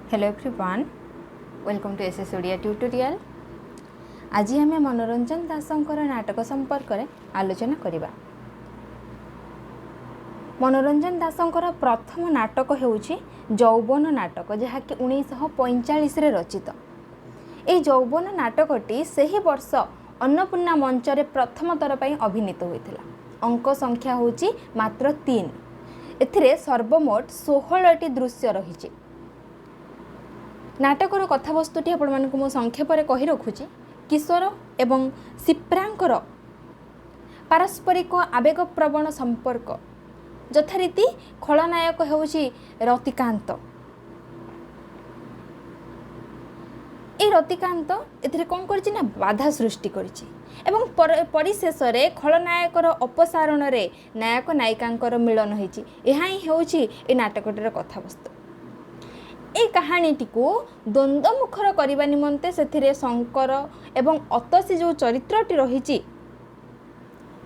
Hello everyone, welcome to SS Odia tutorial. आज आम मनोरंजन दासंकर नाटक संपर्क में आलोचना करवा। मनोरंजन दासंकर प्रथम नाटक होउछि यौवन नाटक, जहाँकि 1945 रचित। ये यौवन नाटकटी सही वर्ष अन्नपूर्णा मंच रे प्रथम थर पर अभिनीत होता। अंक संख्या होउछि मात्र 3। एथिरे सर्वमोट 16टी दृश्य रही। नाटकर कथावस्तुटी आपको संक्षेप में कही रखुची। किशोर एवं सिप्रांकर पारस्परिक आवेग प्रवण संपर्क, यथारीति खलनायक होउची रतिकांत। ए रतिकांत एथिरे कौन करिछि ना बाधा सृष्टि करिछि एवं परिशेष रे खलनायकर अपसारण रे नायक नायिकांकर मिलन होइछि। एहा ही होउछि ए नाटकटर कथावस्तु। ए कहानीटी को द्वंद्वमुखर करने निमंते से शंकर एवं अतसी जो चरित्रटी रही,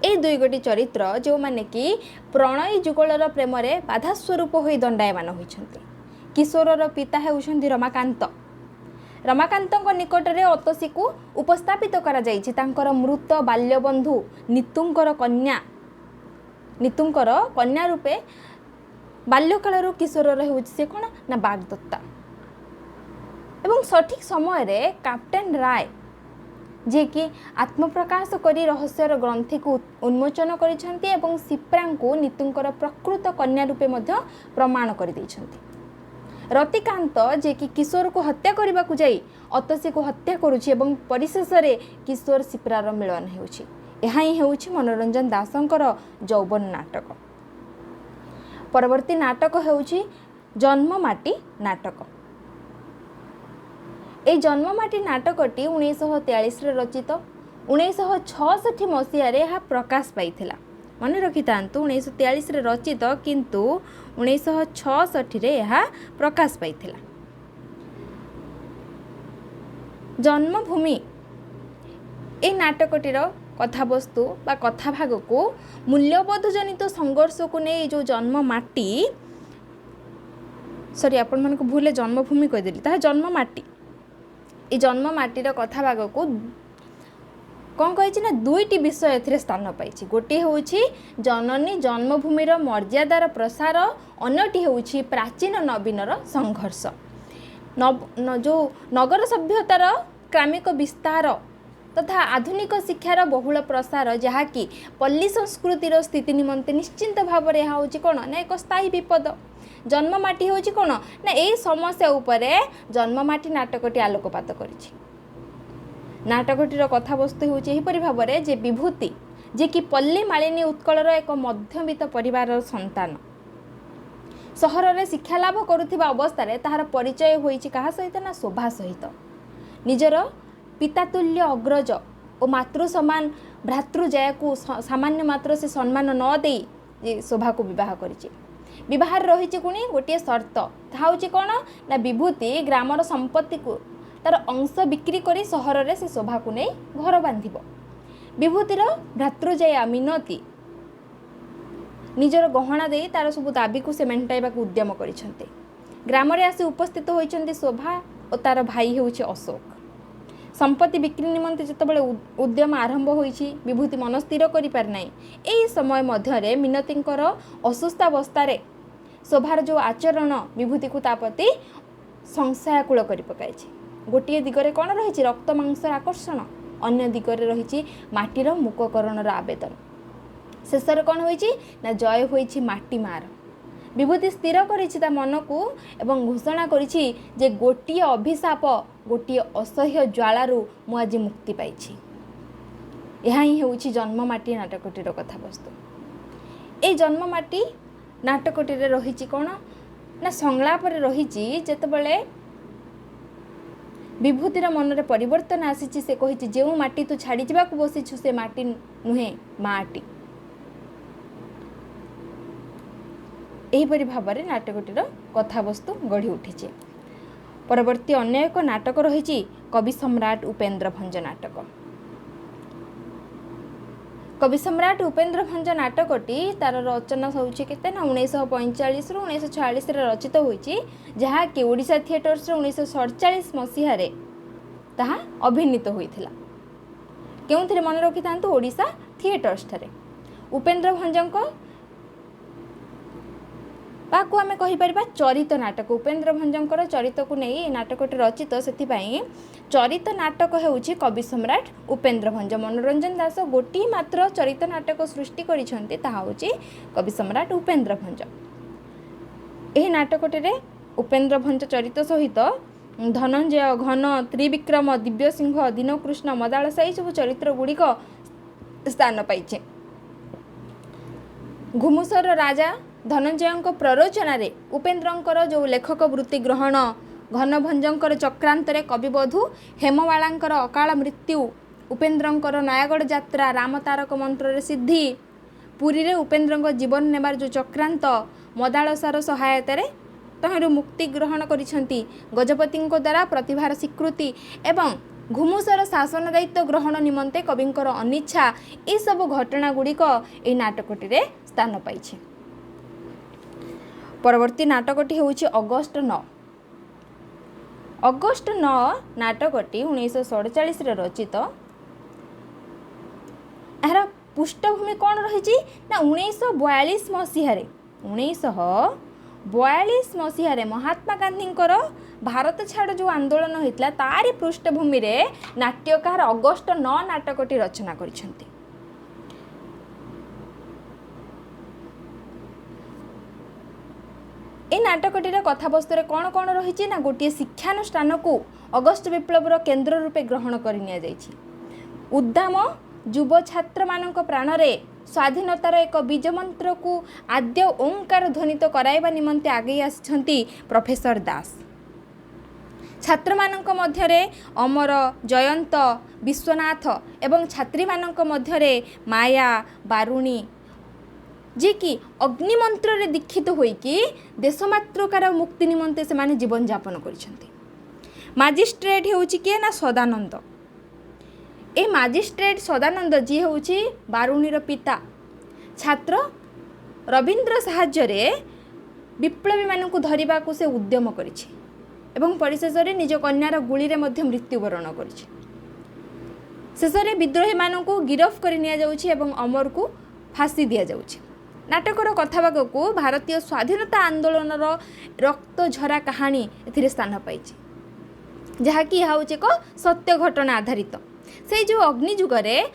ए दुई गोटी चरित्र जो माने कि प्रणयी जुगलर प्रेम रे बाधा स्वरूप हो दंडायमान होइछन्ति। किशोरर पिता हेउछन्ति रमाकांत। रमाकांत निकट में अतसी को उपस्थापित करा जाइछि तांकर मृत बाल्यबंधु नितुंकर कन्या रूपे बाल्यकाल किशोर से कौन ना बागदत्ता। एवं सठिक समय रे कैप्टेन राय जे कि आत्मप्रकाश करी रहस्यर ग्रंथि को उन्मोचन करिसेंती एवं सिप्रां को नितुंकर प्रकृत कन्या रूपे मध्य प्रमाण कर दैछंती। रतिकांत जे कि किशोर को हत्या करबा को जाई अतसी को हत्या करुछि एवं परिशेष रे किशोर सिप्रार मिलन हेउछि। एहा ही हेउछि मनोरंजन दासंकर यौवन नाटक। परवर्ती नाटक हेउछि जन्ममाटी नाटक। ए जन्ममाटी नाटकटी 1943 रे रचित। 1966 मसीह रे यह प्रकाश पाइथिला। मन रखि तांतु 1943 रे रचित किंतु 1966 रे यह प्रकाश पाइथिला। जन्मभूमि ए नाटकटीर कथावस्तु बा कथा भाग को मूल्यबोध जनित संघर्ष को नहीं जो जन्ममाटी आपण मन को भूले जन्मभूमि कहीदेली ता जन्ममाटी। ये जन्ममाटीर कथा भाग को कौन कही ना दुईटी विषय एथिरे स्थान पाई। गोटे होउछि जननी जन्मभूमिर मर्यादार प्रसार, अन्यटी होउछि प्राचीन नवीनर संघर्ष। जो नगर सभ्यतार क्रमिक विस्तार तथा आधुनिक शिक्षार बहुल प्रसार, जहाँकि पल्ली संस्कृतिर स्थिति निमंते निश्चिंत भाव में यहाँ होची कौन ना एक स्थायी विपद। जन्ममाटी होची कौन ना यही समस्या उपरे जन्ममाटी नाटकटी आलोकपात करिछि। नाटकटीर कथावस्तु होची एहिपरि भाव में जे विभूति जे कि पल्ली मालिनी उत्कलर एक मध्यवित्त परिवार संतान सहर में शिक्षा लाभ करुथिबा अवस्था ताहार परिचय होईछि कहा सहित ना शोभा सहित। निजर पितातुल्य अग्रज और मातृ समान भ्रातृजया को सामान्य मात्र से सम्मान न दे शोभा को विवाह करिछि। विवाह रही कुणी गोटे शर्त ताऊँ कौन ना विभूति ग्रामर संपत्ति को तार अंश बिक्री करी सहर रे से शोभा को नहीं घर बांधिब। विभूतिर भ्रातृजया मिनती निजर गहना दे तार सब दाबी को से मेंटाइबा उद्यम करिसेंते। ग्राम रे आसी उपस्थित होइचंती शोभा और तार भाई होउछि अशोक। संपत्ति बिक्री निमंते जितेबाला उद्यम आरंभ होइछि, विभूति मन स्थिर करि पार नै। एही समय मध्यरे मिनतींकर असुस्थावस्था रे शोभार जो आचरण विभूति को तापति संशयाकुल करि पकाइछि। गोटिए दिगरे कौन रही रक्त मांसर आकर्षण, अन्य दिगरे रही माटीर मुककरणर आवेदन। शेषर कौन होइछि ना जय होइछि माटी मार। विभूति स्थिर करिछि ता मन को एवं घोषणा करिछि जे गोटिए अभिशाप गोटिए असह्य ज्वालारू मु आज मुक्ति पाइछि। यह ही होउछि जन्ममाटी नाटकटीर कथावस्तु। ए जन्ममाटी नाटकटीरे रहिछि कौन ना संलाप रे रहिछि जेतेबेले विभूतिर मन रे परिवर्तन आसीछि। से कहिछि जेउ माटी तू छाड़ी जिबाकू बसिछु से माटी नुहे माटी। एहीपरि भाव में नाटकटीर कथावस्तु गढ़ी उठी। परवर्ती अन्य एक नाटक रही कवि सम्राट उपेन्द्र भंज नाटक। कवि सम्राट उपेन्द्र भंज नाटकटी तार रचना होउछि केते ना 1945 रु 1946 रे रचित होइछि, जहा कि ओडिशा थिएटर्स रे 1947 मसीहा रे ताहा अभिनीत होइथिला। केउथिरे मन रखि थांतु, ओडिशा थिएटर्स थारे। उपेन्द्र भंजंक बाकु आमे कहि परिबा चरित नाटक। उपेन्द्र भंजंकर चरित को नै नाटकटी रचित, सेति पई चरित नाटक हेउछि कवि सम्राट उपेन्द्र भंज। मनोरंजन दास गोटी मात्र चरित नाटक सृष्टि करिसंती, ताहा होछि कवि सम्राट उपेन्द्र भंज। एही नाटकटी रे उपेन्द्र भंज चरित सहित धनंजय, घन, त्रिविक्रम, दिव्य सिंह, दीनकृष्ण, मदालसा एई सब चरित्र गुड़िक स्थान पाइछे। घुमुसर राजा धनंजयଙ୍କ प्ररोचनारे उपेन्द्रଙ୍କର जो लेखक वृत्ति ग्रहण, घनभंजଙ୍କର चक्रांतरे कविबधू, हेमवालाଙ୍କର अकाल मृत्यु, उपेन्द्रଙ୍କର नयागढ़ यात्रा, रामतारक मंत्र सिद्धि, पुरी रे उपेन्द्रଙ୍କ जीवन नेबार जो चक्रांत, मदालसार सहायतारे तहरू मुक्ति ग्रहण करिसंती, गजपतिଙ୍କ द्वारा प्रतिभार स्वीकृति एवं घुमुसर शासन दायित्व ग्रहण निमंते कविंकर अनिच्छा, ए सब घटना गुड़िक ए नाटकटी रे स्थान पाइछे। परवर्ती नाटकटी होउछि अगस्ट 9। अगस्ट 9 नाटकटी 1947 रे रचित। एहरा पृष्ठभूमि कौन रही ना 1942 मसीह महात्मा गांधी भारत छाड़ जो आंदोलन होता तारी पृष्ठभूमि रे नाट्यकार अगस्ट 9 नाटकटी रचना करिसेंती। ए नाटकटीर कथावस्तु कौन कौन रही ना गोटे शिक्षानुष्ठान को अगस्ट विप्लवर केन्द्र रूपे ग्रहण कर उद्दाम युव छात्र मानक प्राण रे स्वाधीनतार एक बीज मंत्र को आद्य ओंकार ध्वनित कराइबा निमंते आगे आसिछंती प्रोफेसर दास। छात्र मानक मध्यरे अमर, जयंत, विश्वनाथ एवं छात्री मानक मध्यरे माया, बारुणी जे कि अग्निमंत्र रे दीक्षित होइकी देशमातृकार मुक्ति निमंते से माने जीवन यापन करिसेंती। मजिस्ट्रेट हेउची के ना सदानंद। ए मजिस्ट्रेट सदानंद जी हेउची बारुणीर पिता। छात्र रविंद्र साहाय्य रे विप्लवी मानकु धरिबा को से उद्यम करिछि एवं परिशेष रे निज कन्यार गुली रे मध्य मृत्युवरण करिछि। शेष रे विद्रोही मानकु गिरफ करि निया जाउछि एवं अमर को फांसी दिया जाउछि। नाटकर कथाभाग को भारतीय स्वाधीनता आंदोलन रक्त झरा कहानी ए स्थान पाई, जहाँकि हूँ एक सत्य घटना आधारित। से जो अग्निजुगे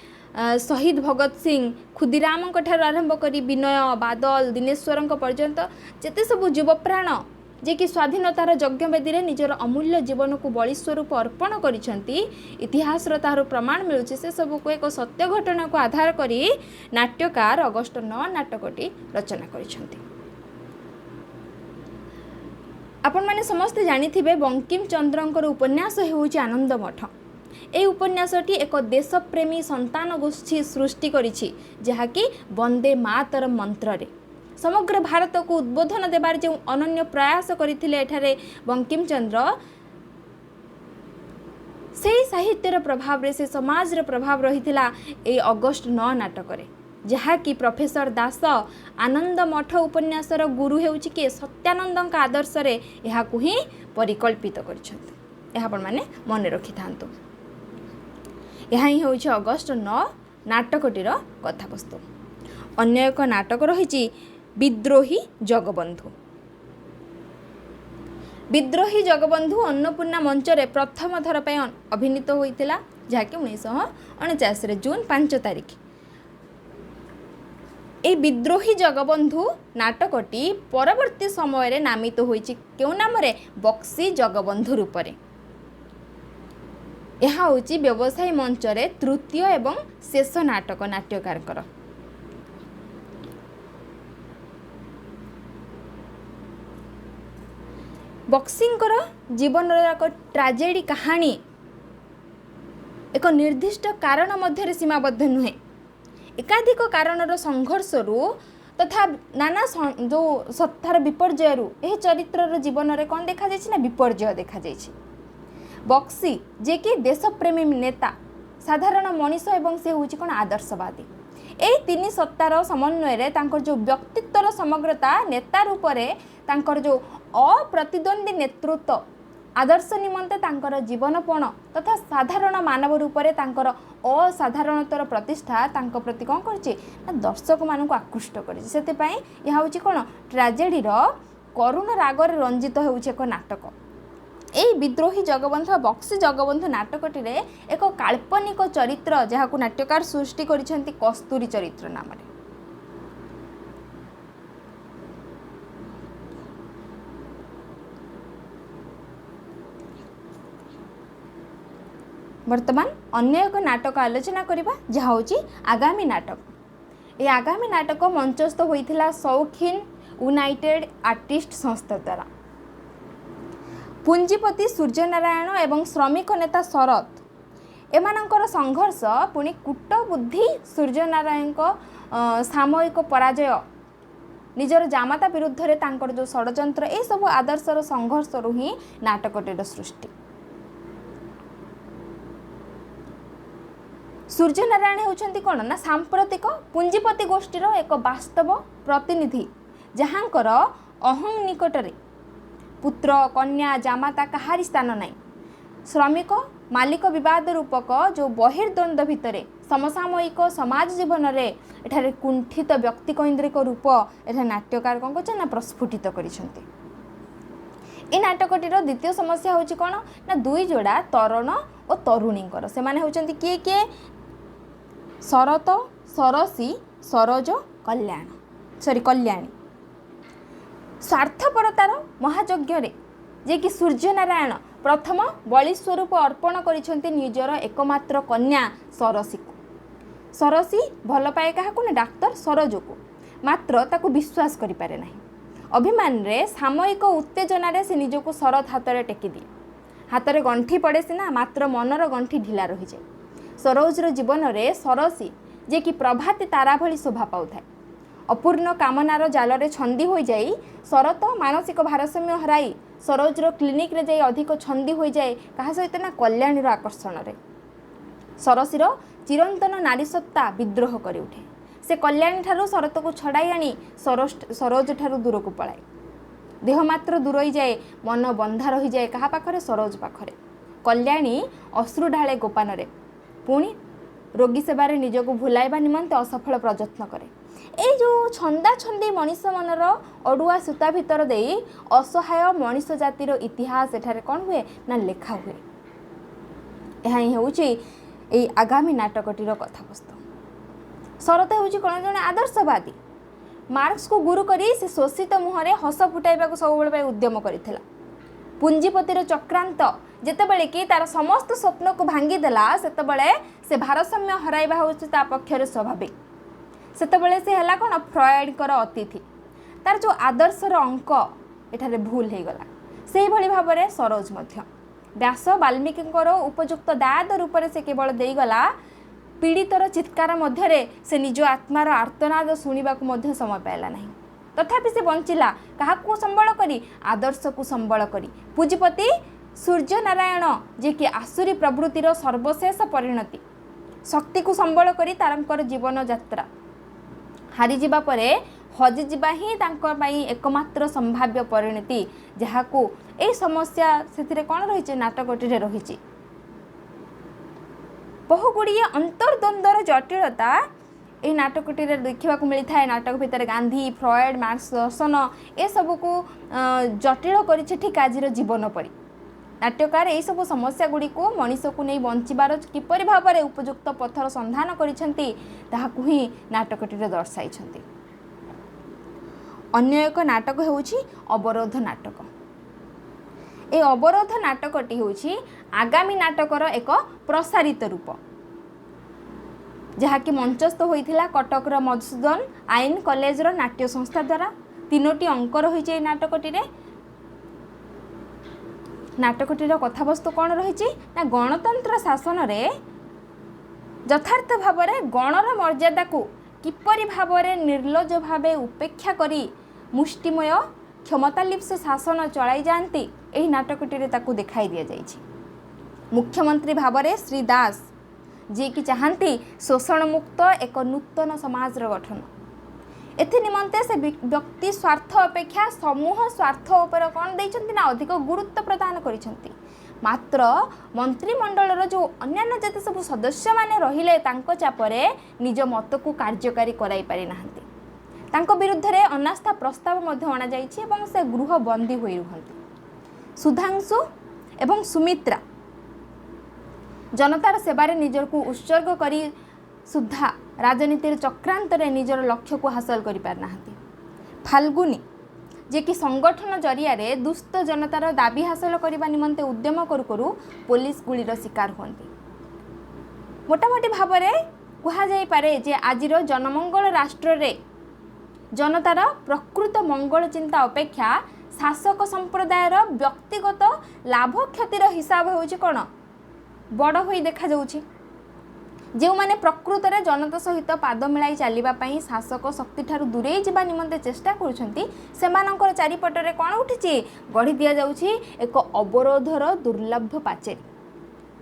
शहीद भगत सिंह, खुदीराम आरंभ कर विनय, बादल, दिनेश्वर पर्यंत जेते सब युव प्राण जे कि स्वाधीनतार यज्ञवेदी रे निजर अमूल्य जीवन को बलि स्वरूप अर्पण करिसेंती, इतिहास तार प्रमाण मिलुछि। से सब को एक सत्य घटना को आधार करी नाट्यकार अगस्ट 9 नाटकटी रचना करिसेंती। आपण माने समस्त जानिथिबे बंकिम चंद्रंकर उपन्यास हेउछि आनंद मठ। ए उपन्यासटी एक देशप्रेमी संतान गोष्ठी सृष्टि करिछि, जहा कि वंदे मातरम मंत्र रे समग्र भारत को उद्बोधन देबार जो अनन्य प्रयास करथिले एठारे बंकिम चंद्र, से साहित्यर प्रभाव रे, से समाज रे प्रभाव रहिथिला ए अगस्ट 9 नाटक रे, जहा कि प्रोफेसर दास आनंद मठ उपन्यासर गुरु हेउछि के सत्यानंद आदर्श रे एहा को ही परिकल्पित करिसथि। एहा आपण माने मन रखि थांतो। एहा ही होछि अगस्ट 9 नाटकटीर कथावस्तु। अन्य एक नाटक रहिछि विद्रोही जगबंधु। विद्रोही जगबंधु अन्नपूर्णा मंच रे प्रथम थर पे अभिनीत होइतिला, जहाँकि 1949 रे जून 5 तारिख। ए विद्रोही जगबंधु नाटकटी परवर्ती समय रे नामित होइछि केउ नाम रे? बक्सी जगबंधु रूप रे। यह होछि व्यवसायी मंच रे तृतीय एवं शेष नाटक नाट्यकारकर। बक्सींकर जीवन एक ट्राजेडी कहानी एक निर्दिष्ट कारण मध्य सीमाबद्ध नुहे। एकाधिक कारणर संघर्षरू तथा नाना जो सत्तार विपर्यय यह चरित्र जीवन में कौन देखा ना विपर्यय देखा। बक्सी जे कि देशप्रेमी नेता, साधारण मनीष एवं से हूँ कौन आदर्शवादी। एई 3 सत्तार समन्वय तांकर जो व्यक्तित्वर समग्रता नेता रूप में तांकर जो अप्रतिद्वंदी नेतृत्व आदर्श निमंते तांकर जीवनपण तथा साधारण मानव रूप में तांकर असाधारणतर प्रतिष्ठा तांको प्रति कौन करछि दर्शक मानक आकृष्ट करछि। सेतिपई यह होछि कोन ट्राजेडीर करुण रागर रंजित होउछि एक नाटक। एई विद्रोही जगबंधु बक्सी जगबंधु नाटकटी एक काल्पनिक चरित्र जहाकू नाट्यकार सृष्टि करिसेंती कस्तूरी चरित्र नाम। वर्तमान अन्य एक नाटक आलोचना करिबा जहा होची आगामी नाटक। ए आगामी नाटक मंचस्थ होइथिला शौकीन यूनाइटेड आर्टिस्ट संस्था द्वारा। पुंजीपति सूर्यनारायण एवं श्रमिक नेता शरद एमानंकर संघर्ष पुणी कूटबुद्धि सूर्यनारायण सामयिक पराजय निजर जामाता विरुद्ध रे तांकर जो षडयंत्र ए सब आदर्शर संघर्ष रु ही नाटकटीर सृष्टि। सूर्यनारायण होउछंती कोन ना सांप्रतिक पुंजीपति गोष्ठीर एक वास्तव प्रतिनिधि जहांकर अहं निकटरे पुत्र कन्या जामाता कहारी स्थान नाई। श्रमिक मालिक विवाद रूपक जो बहिर्द्वंद भितर समसामयिक समाज जीवन रे एठारे कुंठित व्यक्तिकैंद्रिक रूप एठा नाट्यकार कौन कर प्रस्फुटित करिसेंती। ए नाटकटीर द्वितीय समस्या होची कोन ना दुई जोड़ा तरुण और तरुणींकर से माने होचंती किए किए शरत सरसी सरोज कल्याणी स्वार्थपरतार महायज्ञ जे कि सूर्यनारायण प्रथम बलि स्वरूप अर्पण करिसेंती निजर एकमात्र कन्या सरसी को। सरसी भल पाए क्या डाक्तर सरोज को मात्र ताकू विश्वास करि पारे नाही। अभिमान रे सामयिक उत्तेजना रे से निजको शरद हाथ में टेकी दिए। हाथ में गंठी पड़े सीना मात्र मनर गंठी ढिला रही जाए। सरोजर जीवन रे सरसी जे कि प्रभाती तारा भली शोभा पाऊ थाए। अपूर्ण कामनार जाल रे छंदी हो जाई शरत मानसिक भारसाम्य हराई सरोजर क्लिनिक रे जाई अधिक छंदी हो जाए कहा सहित ना कल्याणीर आकर्षण रे। सरसीर चिरंतन नारीसत्ता विद्रोह कर उठे। से कल्याणी ठारू शरत को छड़ाई आनी सरोज ठारू दूर को पलाए। देह मात्र दूर ही जाए मन बंधा रही जाए कहा पाखरे सरोज पाखरे। कल्याणी अश्रु ढाले गोपान रे पुणी रोगी सेवार निजको भुलाइबा निमंते असफल प्रयत्न करे। ए जो छंदा छंदी मनीष मनर अड़ुआ सूता भितर दे असहाय मनीष जातिर इतिहास एठारे कौन हुए ना लेखा हुए। यह ही होची ए आगामी नाटकटीर कथावस्तु। शरत होची कौन जने आदर्शवादी मार्क्स को गुरु करी से शोषित मुहरे हस फुटाइबा को सब बेले उद्यम करिथिला। पुंजीपतिर चक्रांत जेतेबेले कि तार समस्त स्वप्न को भांगीदेला सेतेबेले से भारसाम्य हराइबा होची ता पक्षरे स्वाभाविक। सेतेबेले से हला कोन फ्रॉयडकर अतिथि तार जो आदर्शर अंक एठारे भूल हो गला। से भली भाबरे सरोज मध्य व्यास वाल्मीकिंकर उपयुक्त दाद रूप से केवल देगला पीड़ितर चित्कार मध्य से निज आत्मार आर्तनाद शुणा समय पाइला नहीं। तथापि से बंचिला क्या संबल करी आदर्श को संबल करी। पुंजीपति सूर्यनारायण जे कि आसुरी प्रवृत्तिर सर्वशेष परिणति शक्ति को संबल करी तारंकर जीवन यात्रा हारी जिबा परे हजि जिबा ही तांकर पई एकमात्र संभाव्य परिणति जहाकू ए समस्या सेथिरे कोन रहिছে नाटकटीरे रहिছে। बहुगुड़िए अंतर्द्वंद्वर जटिलता ये नाटकटी देखा मिलता है। नाटक भितर गांधी फ्रॉयड मार्क्स दर्शन ए सब को जटिल कर ठीक आज जीवन परी। नाट्यकार यही सब समस्या गुड़ी को मनीष को नहीं बंचार किपर भाव में उपयुक्त पथर संधान करिसेंती ताहाकु ही नाटकटी दर्शाई। अन्य एक नाटक होउछि अवरोध नाटक। ए अवरोध नाटकटी होउछि आगामी नाटकर एक प्रसारित रूप जहाँकि मंचस्थ होइथिला कटकर मधुसूदन आईन कॉलेजर नाट्य संस्था द्वारा। 3टी अंक रही नाटकटी। नाटकटीर कथावस्तु कौन रही ना गणतंत्र शासन रे यथार्थ भाव में गणर मर्यादा को किपरि भाव में निर्लज भाव उपेक्षा करी मुष्टिमय क्षमतालिप्स शासन चलाई जाती यही नाटकटी ताकू देखाई दि जाइछि। मुख्यमंत्री भाव में श्री दास जी कि चाहती शोषण मुक्त एक नूतन समाज गठन। एथि निमंते से व्यक्ति स्वार्थ अपेक्षा समूह स्वार्थ उपर कौन देइछंती ना अधिक गुरुत्व प्रदान करिसेंती। मात्र मंत्रिमंडल जो अन्य जते सब सदस्य माने रहिले तांको चापरे निज मत को कार्यकारी कराई पारि नाहंती। तांको विरुद्ध रे अनास्था प्रस्ताव मध्य अणा जाइछि एवं से गृह बंदी होई रहंती। सुधांशु एवं सुमित्रा जनतार सेवारे निजर को उत्सर्ग करी सुधा राजनीतिर चक्रांत रे निजर लक्ष्य को हासिल करि पार नाहंती। फाल्गुनी जे कि संगठन जरिया रे दुष्ट जनतार दाबी हासिल करबा निमंते उद्यम करू करू पुलिस गुलीर शिकार होती। मोटामोटी भाव में कह जाई पारे जे आजिर जनमंगल राष्ट्र रे जनतार प्रकृत मंगल चिंता अपेक्षा शासक संप्रदायर व्यक्तिगत लाभ क्षतिर हिसाब होउछि कोन बड़ होई देखा जाउछि। जो माने प्रकृत रे जनता सहित पाद मिलाई चलवा शासक शक्ति ठारू दूरे जावा निमंते चेष्टा करुछंती सेमानकर चारिपटरे कौन उठी गढ़ी दि जाउछि एक अवरोधर दुर्लभ पाचेरी।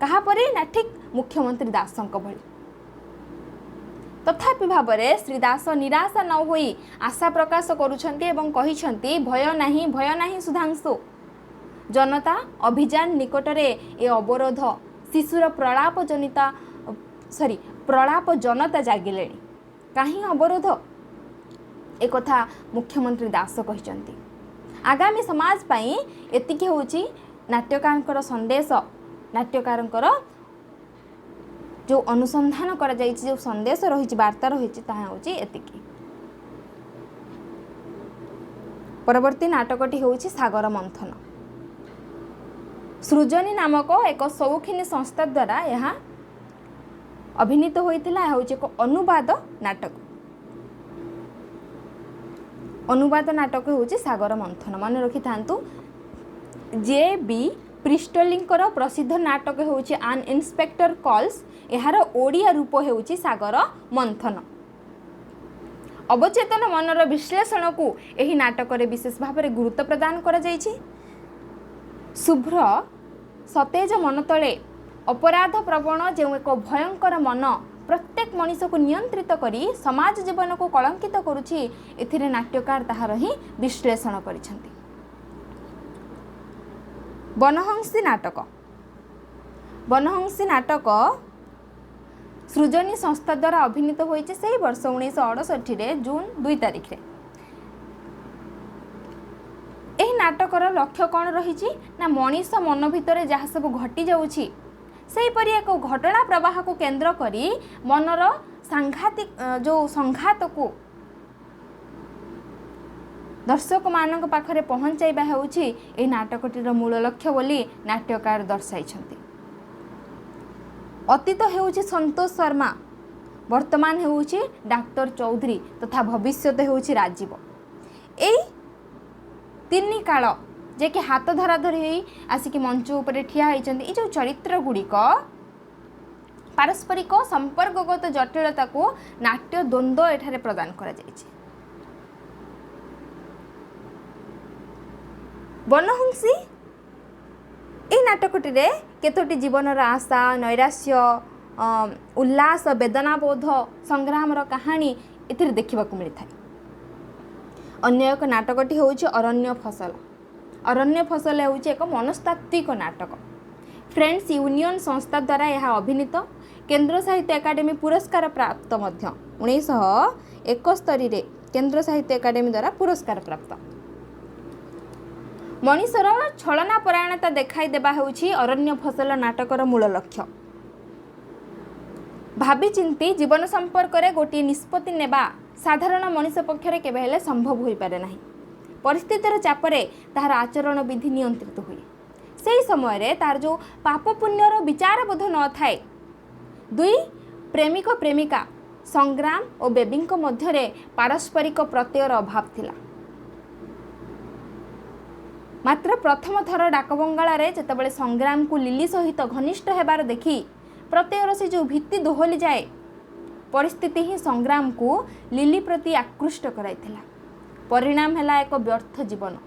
कहा परे ना ठीक मुख्यमंत्री दासंक भली। तथापि भाव में श्री दास निराशा न होई आशा प्रकाश करुछंती एवं कहिछंती भय नाही सुधांशु। जनता अभियान निकटरे ए अवरोध शिशुर प्रलाप जनता जागिले कहीं अवरोध एक कथा मुख्यमंत्री दास कहिछंती। आगामी समाज पाई एतिकी होउची नाट्यकारंकर संदेश। नाट्यकारंकर जो अनुसंधान करा जाइछि जो संदेश रही वार्ता रही होची एतिकी। परवर्ती नाटकटी होउची सागर मंथन। सृजनी नामक एक शौखिनी संस्था द्वारा यह अभिनीत होइतिला। होउची एक अनुवाद नाटक। अनुवाद नाटक होउची सागर मंथन। मन रखि थांतु जे बी प्रिस्टलिंकर प्रसिद्ध नाटक होउची आन इंस्पेक्टर कॉल्स। यार ओडिया रूप होउची सागर मंथन। अवचेतन मनर विश्लेषण को एही नाटक रे विशेष भाव में गुरुत्व प्रदान करा जाइछि। शुभ्र सतेज मन तले अपराध प्रवण जो एक भयंकर मन प्रत्येक मनीष को नियंत्रित करी समाज जीवन को कलंकित करुछि एथिरे नाट्यकार ताहार ही विश्लेषण करिसेंती। बनहंसी नाटक। बनहंसी नाटक सृजनी संस्था द्वारा अभिनीत होइछि सेही वर्ष 1968 रे जून 2 तारिख रे। एही नाटकर लक्ष्य कौन रही ना मनीष मन भितर जहाँ सब घटी जाउछि सेहीपरि एक घटना प्रवाह को केंद्र करी मनर सांघातिक जो संघात को दर्शक मानक पाखरे पहुँचाइबा होउछि एही नाटकटीर मूल लक्ष्य बोली नाट्यकार दर्शाइछंती। अतीत हेउछि संतोष शर्मा, वर्तमान हेउछि डॉक्टर चौधरी तथा भविष्यत हेउछि राजीव। एई तीन काल जे कि हाथ धरा धरी आसिक मंच उपर ठिया होइछंती। ए जो चरित्र गुड़िक पारस्परिक संपर्कगत जटिलता को नाट्य द्वंद्व एठारे प्रदान करा जाइछि। बनहंसी ए नाटकटी रे केतोटी जीवनर आशा नैराश्य उल्लास वेदनाबोध संग्रामर कहानी एथिरे देखिबा को मिलता है। अन्य एक नाटकटी होउछि अरण्य फसल। अरण्य फसल होउछि एक मनस्तात्विक नाटक। फ्रेंड्स यूनियन संस्था द्वारा यह अभिनीत केंद्र साहित्य एकाडेमी पुरस्कार प्राप्त मध्य 1971 रे केंद्र साहित्य एकाडेमी द्वारा पुरस्कार प्राप्त। मनीषर छलना परायणता देखाई देबा होउछि अरण्य फसल नाटकर मूल लक्ष्य। भावी चिंती जीवन संपर्क रे गोटी निष्पत्ति नेबा साधारण मनीष पक्षरे केबे हेले संभव होई पारे नाही। परिस्थितिर चापरे तार आचरण विधि नियंत्रित हुए। सेही समय रे तार जो पाप पुण्यर विचार बोध न थाए। दुई प्रेमिक प्रेमिका संग्राम और बेबींक मध्यरे पारस्परिक प्रत्ययर अभाव थिला। मात्र प्रथम थर डाकबंगाला रे जेतेबेले संग्राम को लिली सहित घनिष्ठ हेबार देखी प्रत्ययर से जो भित्ति दोहली जाए परिस्थिति ही संग्राम को लिली प्रति आकृष्ट कराइथिला। परिणाम हैला एक व्यर्थ जीवन।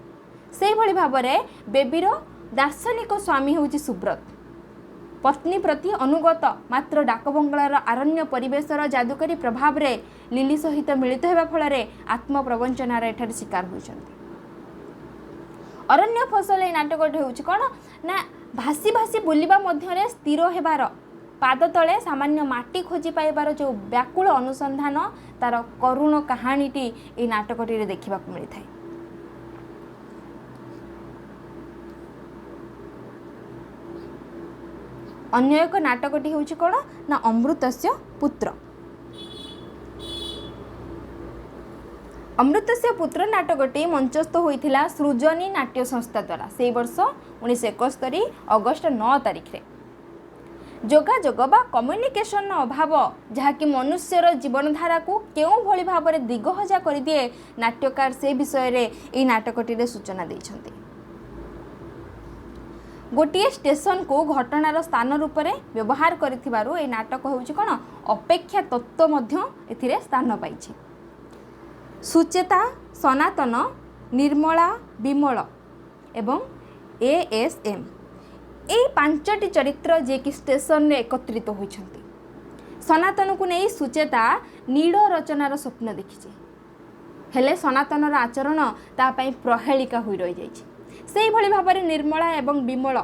से भली भाबरे बेबीर दार्शनिक स्वामी होउछि सुब्रत। पत्नी प्रति अनुगत मात्र डाकबंगलार आरण्य परिवेशर जादुकारी प्रभाव रे लिली सहित मिलित होगा फल आत्मप्रवंचनार एठार शिकार होइछन्ति। अरण्य फसल ए नाटकटी होउछि कोन ना भासी भासी बुलिबा मध्यरे स्थिर हेबार पाद तले सामान्य माटी खोजी पाइबार जो व्याकुल अनुसंधान तार करुण कहानीटी ए नाटकटी देखा मिलता है। अन्य एक नाटकटी होउछि कोन ना अमृतस्य पुत्र। अमृतस्य पुत्र नाटकटी मंचस्थ होइथिला सृजनी नाट्य संस्था द्वारा से वर्ष 1971 अगस्त 9 तारिख रे। जोगाजोग बा कम्युनिकेशन अभाव जहाँकि मनुष्यर जीवनधारा को केउं भली भाव में दिगहजा कर दिए नाट्यकार से विषय रे ए नाटकटी सूचना देइछन्ति। गोटे स्टेशन को घटनार स्थान रूप में व्यवहार करिथिबारु ए नाटक होउछि कोन अपेक्षा तत्व मध्य एथिरे स्थान पाइछि। सुचेता, सनातन, निर्मला, विमल एवं एएसएम ए पांचटी चरित्र जे कि स्टेशन रे एकत्रित होइछन्ति। सनातन को नहीं सुचेता नीड़ रचनार स्वप्न देखिछे हेले सनातनर आचरण ता पई प्रहेलिका होई रहि जाइछि। सेही भली भाबरे निर्मला एवं विमल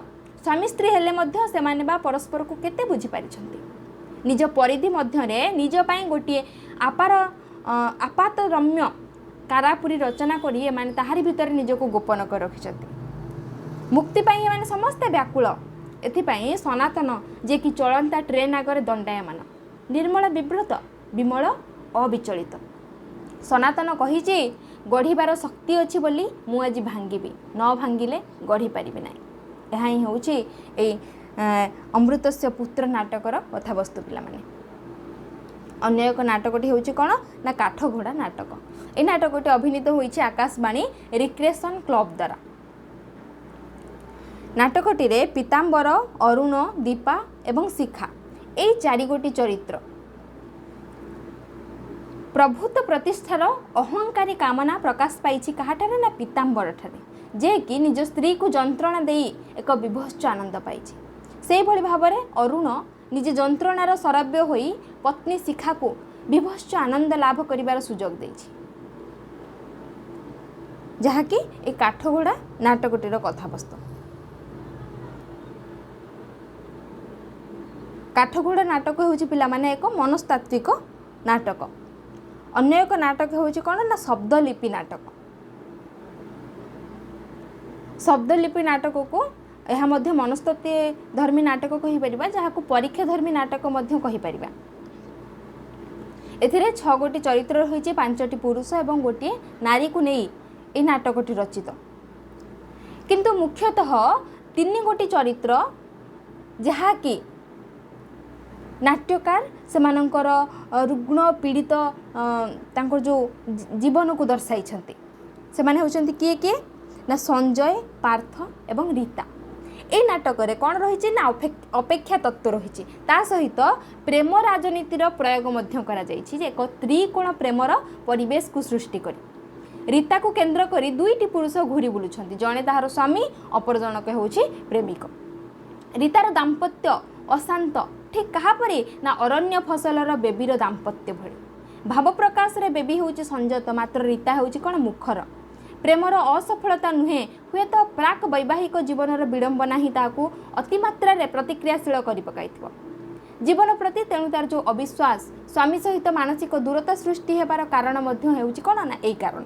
स्वामी स्त्री हेले मध्य सेमाने बा परस्पर को केते बुझी पारिछन्ति। निज परिधि मध्यरे निज पई गोटिए आपात रम्य कारापुरी रचना करी एमाने ताहारी भितर निजको गोपन कर रखिछन्ति। मुक्ति पाई एमाने समस्त व्याकुल एथिपाई सनातन जे कि चलंता ट्रेन आगरे दंडायमान, निर्मल विव्रत, विमल अविचलित। सनातन कहिछि गढ़िबार शक्ति अछि बोली मु आज भांगिबी, न भांगिले गढ़ी पारिबे नाही। एहा ही होउछि ए अमृतस्य पुत्र नाटकर कथावस्तु पिला माने। अन्य एक नाटकटी होउछि कोन ना काठघोड़ा नाटक। ए नाटकटी अभिनीत होइछि आकाशवाणी रिक्रिएशन क्लब द्वारा। नाटकटी रे पीताम्बर, अरुण, दीपा एवं शिखा ए चारि गोटी चरित्र प्रभुत्व प्रतिष्ठार अहंकारी कामना प्रकाश पाइछि काहाठारे ना पीताम्बर ठारे, जे कि निज स्त्री को जंत्रणा देई एक विभत्स आनंद पाइछि। से भली भाबरे अरुण निज जंत्रणार सरव्य होई पत्नी शिखा को विभत्स आनंद लाभ करिवार सुजोग देछि, जहाँकि ए काठघोड़ा नाटकटीर कथावस्तु। काठघोड़ा नाटक होउछि पिला माने एक मनस्तात्विक नाटक। अन्य एक नाटक होउछि कोन ना शब्दलिपि नाटक। शब्दलिपि नाटक को यह मध्य मनस्तत्व धर्मी नाटक कहि परिबा, जहाको परीक्षा धर्मी नाटक मध्य कहि परिबा। एथिरे 6 गोटी चरित्र रहिछि, 5टी पुरुष एवं गोटी नारी को नहीं ए नाटकटी रचित। किंतु मुख्यतः 3 गोटी चरित्र जहाँकि नाट्यकार सेमानंकर रुग्ण पीड़ित तांकर जो जीवन को दर्शाई से माने होचंती किए किए ना संजय, पार्थ एवं रीता। ए नाटक रे कौन रही ना अपेक्षा तत्व रही, ता सहित प्रेम राजनीतिर प्रयोग मध्य करा जाइछि जे एक त्रिकोण प्रेमर परिवेश को सृष्टि करी रीता को केंद्र करी 2टी पुरुष घूरी बुलुछंती, जणे ताहार स्वामी अपर जनक होउछि प्रेमिक। रीतार दाम्पत्य अशांत ठीक कहापरि ना अरण्य फसलर बेबीर दाम्पत्य भली। भाव प्रकाश रे बेबी होउछि संजत, मात्र रीता होउछि कोन मुखर। प्रेमर असफलता नुहे हुए तो प्राक वैवाहिक जीवनर विडंबना ही ताकू अतिमात्रा रे प्रतिक्रियाशील करि पकाइथिबो जीवन प्रति। तेणु तार जो अविश्वास स्वामी सहित मानसिक दूरता सृष्टि हेबार कारण मध्य हेउछि कोन ना एई कारण।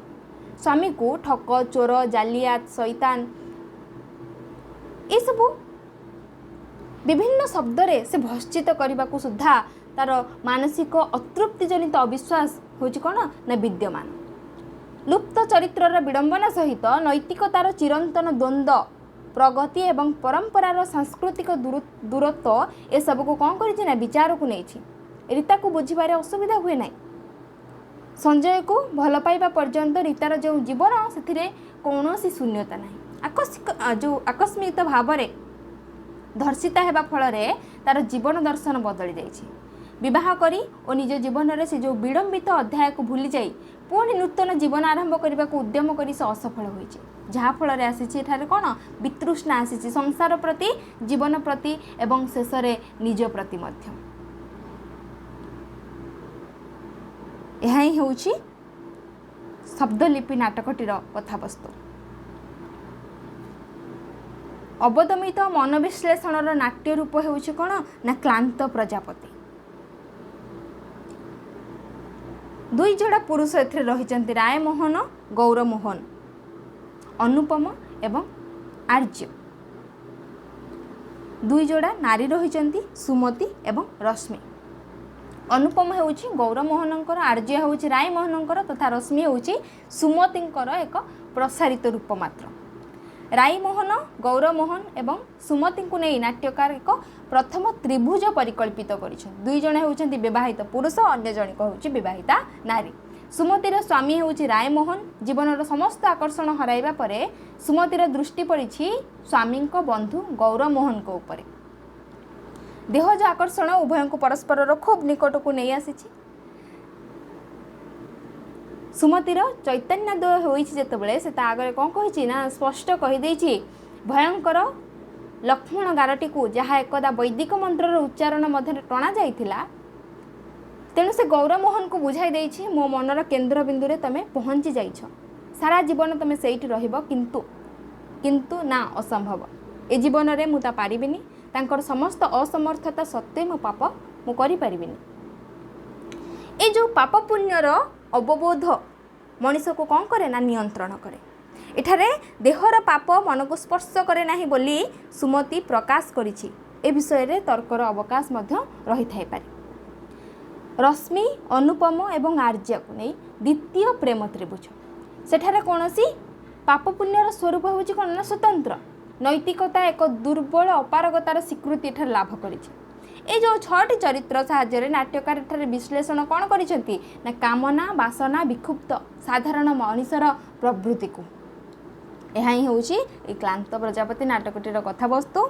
स्वामी को ठक, चोर, जालियात, शैतान ए सबु विभिन्न शब्द रे से भर्षित करने को सुधा तार मानसिक अतृप्ति जनित अविश्वास होछि कोन ना विद्यमान। लुप्त चरित्रर विडंबना सहित नैतिकतार चिरंतन द्वंद्व, प्रगति एवं परंपरार सांस्कृतिक दूरत्व ए सब को कौन करिछि ना विचार को नैछि। रीता को बुझिबारे असुविधा हुए नाही। संजय को भल पाइबा पर्यंत रीतार जो जीवन से कौनसी शून्यता नाही। आकस्मिक भाव में धर्षिता हेबा फलरे तार जीवन दर्शन बदली जाइछि। विवाह करी और निज जीवन रे से जो विडंबित अध्याय को भूली जाई पुणी नूतन जीवन आरंभ करने को उद्यम कर असफल होइछे जहाँफल आसी कौन वितृष्णा आसी संसार प्रति जीवन प्रति एवं शेष निज प्रति यह ही होउछि शब्दलिपि नाटकटीर कथावस्तु। अवदमित मन विश्लेषणर नाट्य रूप होउछि कौन ना क्लांत प्रजापति। दुई जोड़ा पुरुष एथिरे रहिचंती रायमोहन गौरमोहन अनुपम एवं आर्य। दुई जोड़ा नारी रहिचंती सुमति एवं रश्मि। अनुपम होउछि गौरमोहनंकर आर्य होउछि रायमोहनंकर तथा रश्मि होउछि सुमतिंकर एक प्रसारित रूप मात्र। रायमोहन गौरमोहन एवं सुमति को नहीं नाट्यकार एक प्रथम त्रिभुज परिकल्पित करिछन। दुई जण होउछन्ती विवाहित पुरुष अन्य जणिक होउछि विवाहिता नारी। सुमतिर स्वामी होउछि रायमोहन। जीवनर समस्त आकर्षण हराइबा परे सुमतिर दृष्टि पड़िछि स्वामी बंधु गौरमोहन को ऊपर। देहज आकर्षण उभय को परस्पर खूब निकट को नहीं आसीछि। सुमतिर चैतन्योदय होइछि जेतेबेले से आगे कौन कहिछि ना स्पष्ट कहि दैछि भयंकर लक्ष्मण गारटी को जहाँ एकदा वैदिक मंत्र उच्चारण मध्य टणा जाइथिला तेणु से गौरमोहन को बुझाई देछि मो मनर केन्द्र बिंदु रे तमे पहुँची जाइछ सारा जीवन तमे सेठी रहिबो किंतु ना असंभव ए जीवन रे मुता पारिबिनी तांकर समस्त असमर्थता सत्वे मो पाप मु करि पारिबिनी। ए जो पाप पुण्यर अवबोध मनीष को कौन करे ना नियंत्रण करे। एठारे देहर पाप मन को स्पर्श करे नाही बोली सुमति प्रकाश करिछि। ए विषय रे तर्कर अवकाश मध्य रही थाई पारे। रश्मि अनुपम एवं आर्य को नहीं द्वितीय प्रेम त्रिभुज सेठारे कौनसी पाप पुण्यर स्वरूप होछि कोन ना स्वतंत्र नैतिकता एक दुर्बल अपारगतार स्वीकृति एठारे लाभ करिछि। ए जो 6टी चरित्र साहाय्य नाट्यकार एठारे विश्लेषण कौन करिसेंती ना कामना बासना विक्षुब्ध साधारण मनीषर प्रवृत्ति को। यह ही होउछि ए क्लांत प्रजापति नाटकटीर कथावस्तु।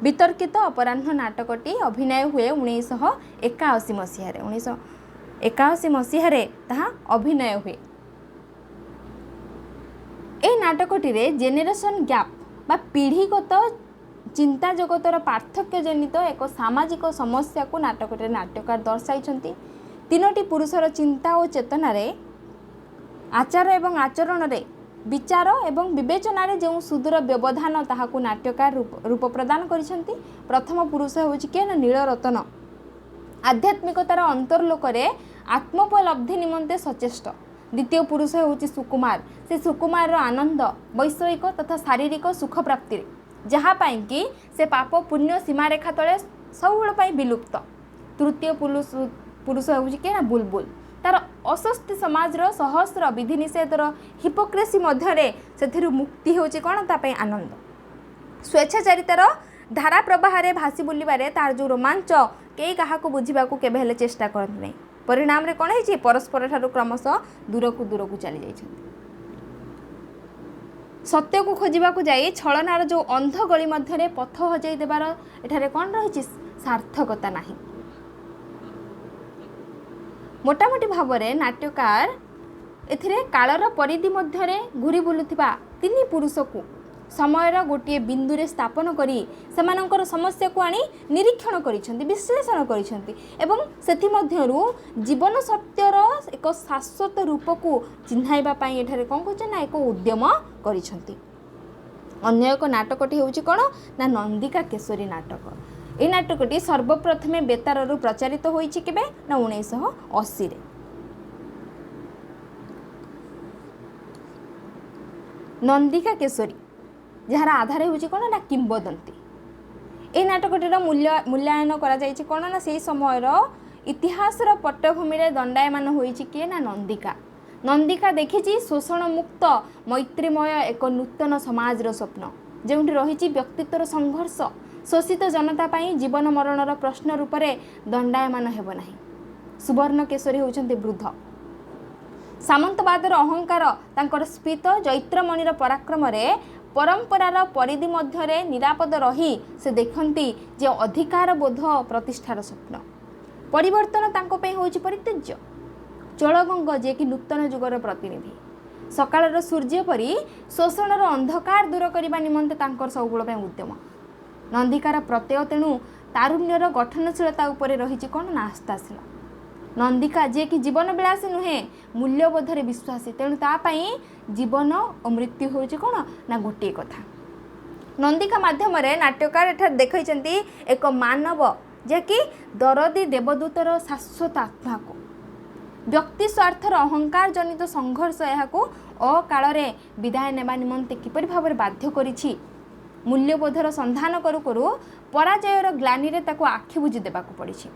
वितर्कित अपराह्न नाटकटी अभिनय हुए 1981 मसीह 1981 मसीह ताहा अभिनय हुए। ए नाटकटी जेनेरेशन गैप बा पीढ़ीगत चिंता जगतर पार्थक्य जनित एक सामाजिक समस्या को नाटकटे नाट्यकार दर्शाई। 3टी पुरुषर चिंता और चेतना रे आचार एवं आचरण रे विचार एवं विवेचना रे जो सुदूर व्यवधान ताहाकु नाट्यकार रूप प्रदान करिसेंती। प्रथम पुरुष होउछि के ना नीलरतन आध्यात्मिकतार अंतर्लोक रे आत्मोपलब्धि निमंते सचेष्ट। द्वितीय पुरुष होउछि सुकुमार से सुकुमार आनंद वैषयिक तथा शारीरिक सुख प्राप्ति जहाँ पाई कि से पाप पुण्य सीमारेखा तले सबुल विलुप्त। तृतीय पुरुष होउछि के ना बुलबुल तार अस्वस्थ समाजर सहस्र विधि निषेधर हिपोक्रेसी मध्य से मुक्ति होउछि कोन तापई आनंद। स्वेच्छाचारितार धारा प्रवाह रे भासी बुलिबारे तार जो रोमांच केई काहाकू बुझिबाकू केबे हेले चेष्टा करत नै। परिणाम रे कोन हेछि परस्पर ठारू क्रमशः दूर को चली जाइछन्ति। सत्य को खोजिबाकू जाई छलनार जो अंध गली मध्य पथ हजाई देबार एठारे कोन रहिछि सार्थकता नाही। मोटामोटी भाव में नाट्यकार एथिरे कालर परिधि मध्य घूरी बुलुथिबा 3 पुरुष को समयर गोटे बिंदु रे स्थापन करी सेमानंकर समस्या को आनी निरीक्षण करिसेंती विश्लेषण करिसेंती एवं सेथि मध्यरु जीवन सत्यर एक शाश्वत रूप को चिन्हाइबा पई एठारे कोन कहछ ना एक उद्यम करिसेंती। अन्य एक नाटकटी होउछि कोन ना नंदिका केशरी नाटक। ए नाटकटी सर्वप्रथमे बेताररु प्रचारित होइछि केबे ना 1980 रे। नंदिका केशरी जार आधार होउछि कोन ना किंबदंती। ए नाटकटीर मूल्यांकन करा जाइछि कोन ना सेही समयर इतिहासर पट्टभूमि रे दंडायमान होइछि के ना नंदिका। नंदिका देखिछि शोषण मुक्त मैत्रीमय एक नूतन समाजर स्वप्न जेउठी रहिछि व्यक्तित्वर संघर्ष शोषित जनता पाई जीवन मरणर प्रश्न रूप से दंडायमान हेब नाही। सुवर्ण केशरी होउछन्ति वृद्ध सामंतवादर अहंकार तांकर स्फीत जैत्रमणिर पराक्रम रे परंपरार परिधि मध्य निरापद रही से देखती जे अधिकार बोध प्रतिष्ठार स्वप्न परिवर्तन तांको पे होउछि परित्यज्य। चोलगंग जे कि नूतन जुगर प्रतिनिधि सकाळर सूर्य परी शोषणर अंधकार दूर करने निमंते तांकर सबुबल उद्यम नंदिकार प्रत्यय तेणु तारुण्यर गठनशीलता उपरे रही कौन ना आस्थाशील नंदिका जे कि जीवन विलासी नुहे मूल्यबोधरे विश्वासी तेणु तापाई जीवन और मृत्यु हूँ कौन ना गोटे कथा नंदिका माध्यम नाट्यकार एठार देखते एक मानव जे कि दरदी देवदूतर शाश्वत आत्मा को व्यक्ति स्वार्थर अहंकार जनित संघर्ष यहाँ अकाल विदाय नेबा निमंते किपरि भाव बाध्य करिछि मूल्यबोधर संधान करू करू पराजयर ग्लानी रे ताको आखि बुझी देबाकू पड़िछि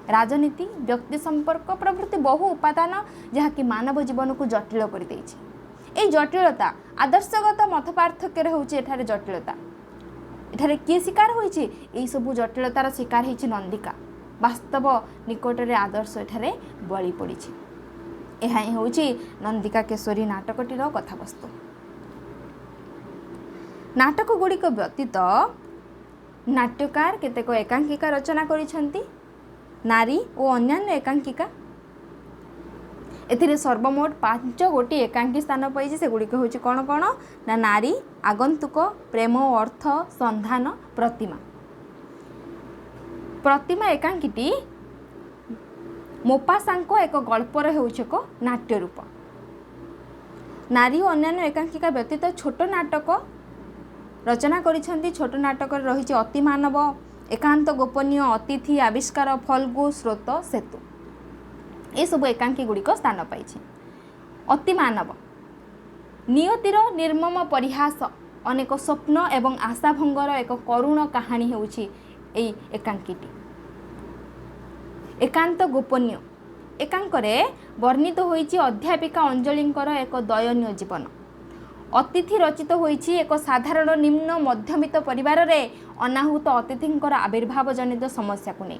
राजनीति व्यक्ति संपर्क प्रभृति बहु उपादान जहाँकि मानव जीवन को जटिल कर देछि। जटिलता आदर्शगत मत पार्थक्य होउछि एठारे जटिलता एठारे किए शिकार होइछि एई सबु जटिलतार शिकार होइछि नंदिका वास्तव निकट रे आदर्श एठारे बळी पड़िछि। एहा ही होउछि नंदिका केशरी नाटकटीर कथावस्तु। नाटक गुड़िक व्यतीत नाट्यकार केतेक एकांकिका रचना करिसेंती नारी और अन्यान्य एकांकिका एथिरे सर्वमोट 5 गोटी एकांकी स्थान पाई से गुड़िक हूँ कौन कौन ना नारी आगंतुक प्रेम अर्थ संधान प्रतिमा प्रतिमा एकांकीटी मोपासांको एक गल्पर एक नाट्य रूप नारी और अन्यान्य एकांकिका व्यतीत छोट नाटक रचना करिसेंती छोट नाटक रही अति मानव एकांत गोपनीय अतिथि आविष्कार फल्गु स्रोत सेतु ये सब एकांकी गुड़िक स्थान पाई। अति मानव नियतिर निर्मम परिहास अनेक स्वप्न एवं आशाभंगर एक करुण कहानी होउछि एई एकांकीटी। एकांत गोपनीय एकांकरे वर्णित होइछि अध्यापिका अंजलिंकर एक दयनीय जीवन। अतिथि रचित होइछि एक साधारण निम्न मध्यमित परिवार रे अनाहुत अतिथिंकर आविर्भाव जनित समस्या को नहीं।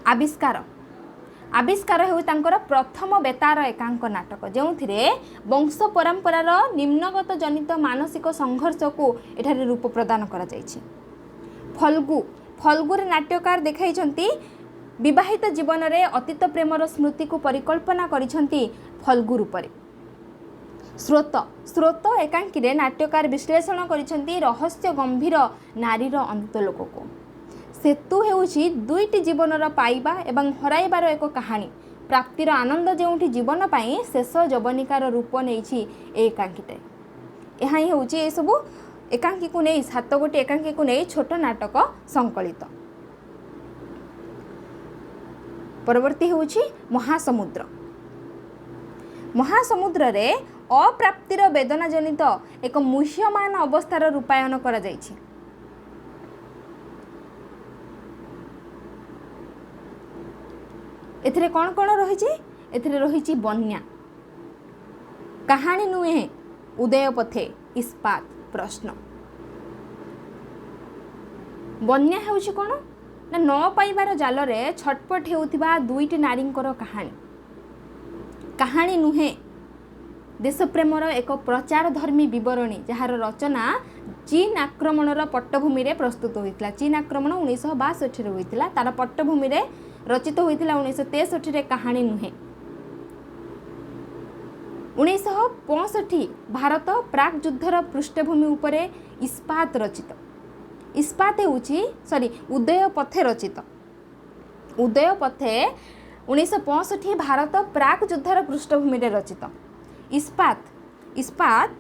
आविष्कार आविष्कार हेउ तांकर प्रथम बेतार एकांक नाटक जो वंश परंपरार निम्नगत जनित मानसिक संघर्ष को एठारे रूप प्रदान करा जाइछि। फल्गु फल्गुरे नाट्यकार देखाइछंती विवाहित जीवन रे अतीत प्रेमर स्मृति को परिकल्पना करिछंती फल्गु रूपरे। स्रोत स्रोत एकांकी रे नाट्यकार विश्लेषण करिछंती रहस्य गंभीर नारीर अंतलोक को। सेतु हेउछि दुईटी जीवनर पाइबा एवं हराइबार एक कहानी प्राप्तिर आनंद जोंठी जीवन पाई शेष जवनिकार रूप नेइछि एकांकीटे। एहा ही होउछि ए सबु एकांकी को नहीं 7 गोटी एकांकी को नहीं छोट नाटक संकलित। परवर्ती होउछि महासमुद्र। महासमुद्र रे अप्राप्तिर वेदना जनित एक मुह्यमान अवस्थार रूपायन करा जाइछि। एथिरे कौन कौन रही एथिरे रही बन्या कहानी नुहे उदय पथे इस्पात प्रश्न। बन्या हेउछि कौन ना न पाइबार जाल रे छटपट हेउथिबा दुईटी नारींकर कहानी। कहानी नुहे देश प्रेमर एक प्रचार धर्मी विवरणी जार रचना चीन आक्रमणर पट्टभूमि रे प्रस्तुत होइतिला। चीन आक्रमण 1962 रे होइतिला तार पट्टभूमि रे रचित होइतिला 1963 रे कहानी नुहे। 1965 भारत प्राक युद्धर पृष्ठभूमि उपरे इस्पात रचित। इस्पात हेउछि उदय पथे रचित। उदय पथे 1965 भारत प्राक युद्धर पृष्ठभूमि रे रचित। इस्पात इस्पात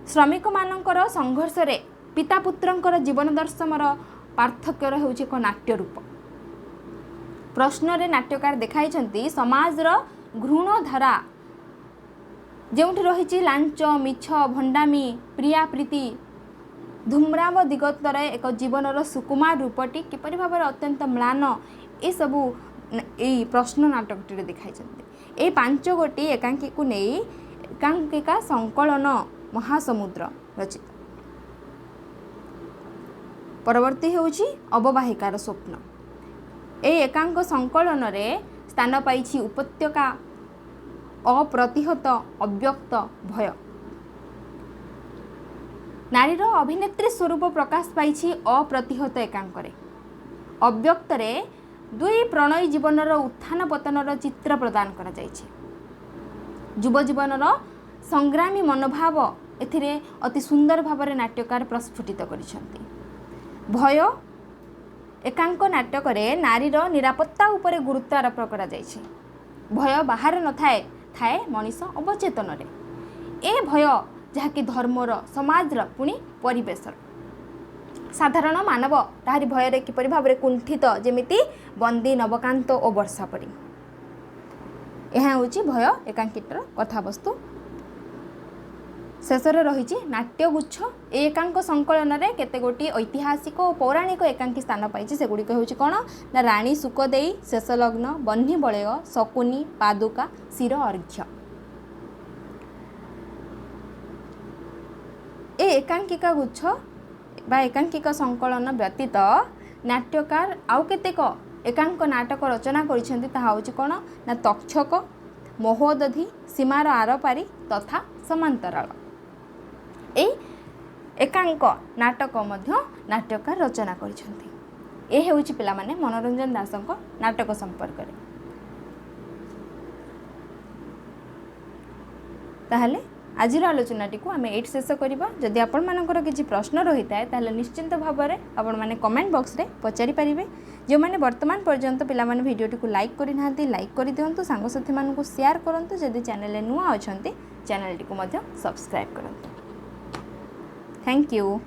श्रमिक मानकर संघर्ष रे पिता पुत्रंकर जीवन दर्शनर पार्थक्यर हेउछि एक नाट्य रूप। प्रश्न रे नाट्यकार देखाइछंती समाजर घृण धारा जेउठी रहिछि लांच मिछ भंडामी प्रिया प्रीति धूम्राम दिगतर एक जीवनर सुकुमार रूपटी किपरि भाव अत्यंत म्लान ए सबु ए प्रश्न नाटकटी देखाइछंती। ए 5 गोटी एकांकी को नहीं एकांकिका संकलन महासमुद्र रचित। परवर्ती हेउछि अववाहिकार स्वप्न। ए एकांक संकलन रे स्थान पाइछि उपत्यका अप्रतिहत अव्यक्त भय। नारीर अभिनेत्री स्वरूप प्रकाश पाइछि अप्रतिहत एकांकरे। अव्यक्त रे दुई प्रणयी जीवनर उत्थान पतनर चित्र प्रदान करा जायछि। युव जीवनर संग्रामी मनोभाव एथिरे अति सुंदर भाव नाट्यकार प्रस्फुटित करिसेंति। भय एकांक नाटक नारीर निरापत्ता उपरे गुरुत्व आरोप करा जायछि। भय बाहर न थाए थाए मनीष अवचेतन रे। ए भय जहाँकि धर्मर समाजर पुणी परिवेशर साधारण मानव ताहारी भय किपरि भाव कुंठित जेमिति बंदी नवकांत और वर्षा परी। यह हूँ भय एकांकितर कथावस्तु। शेषर रही नाट्यगुच्छ। एकांक संकलन में केते गोटी ऐतिहासिक और पौराणिक एकांकी स्थान पाई। सेगुड़िक हूँ कौन ना राणी सुकदेई, शेषलग्न, बह्नी बलय, शकुनी, पादुका, शिर अर्घ्य। ए एकांकिका गुच्छ बा एकांकिका संकलन व्यतीत नाट्यकार आउ केतेक एकांक नाटक रचना करिसेंति। ताहा होछि कोन ना तक्षक, महोदधि, सीमार आरपारी तथा समांतराल। ए एकांक नाटक मध्य नाट्यकार रचना करिसेंति। ए हेउछि पिला माने मनोरंजन दासक नाटक संपर्क रे। ताहले आजिर आलोचनाटी को आम एट शेष करवा। जदि आपण मानकर किसी प्रश्न रही है निश्चिंत भाव में आपण मैंने कमेंट बॉक्स रे पचारि पारिबे। जो मैंने वर्तमान पर्यंत पिला माने वीडियोटी को लाइक करना लाइक कर दिंतु, सांगसाथी मानक शेयर करूँ। जदि चैनल नुआ अच्छा चैनल टी को सब्सक्राइब करूँ। Thank you.